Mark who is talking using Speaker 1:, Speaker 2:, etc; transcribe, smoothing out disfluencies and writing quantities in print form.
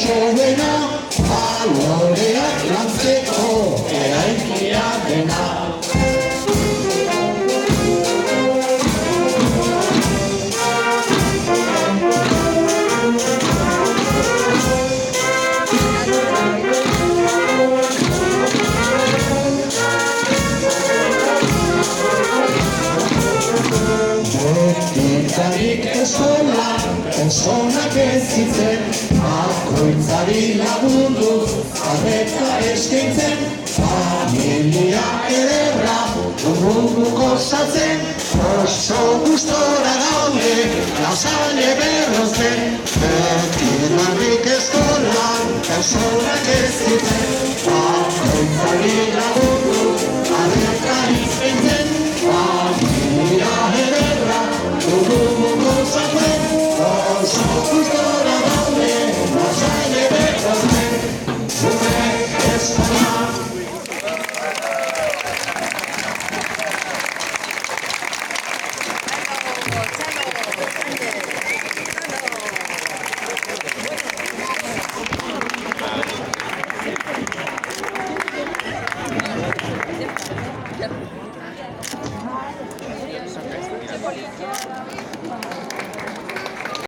Speaker 1: gaixoena, baloreak lantzeko eraikia dena. Betizarik eskolan, personak ezitzen, bakoitzari lagunduz, arreta eskaintzen, familia ederra, dugu osatzen, oso gustora gaude, lasaile berrozten. Betizarik eskolan, personak ezitzen, bakoitzari lagunduz, arreta eskaintzen, familia ederra, dugu osatzen, oso gustora gaude, lasaile berrozten. Zure eskola.
Speaker 2: Polizia.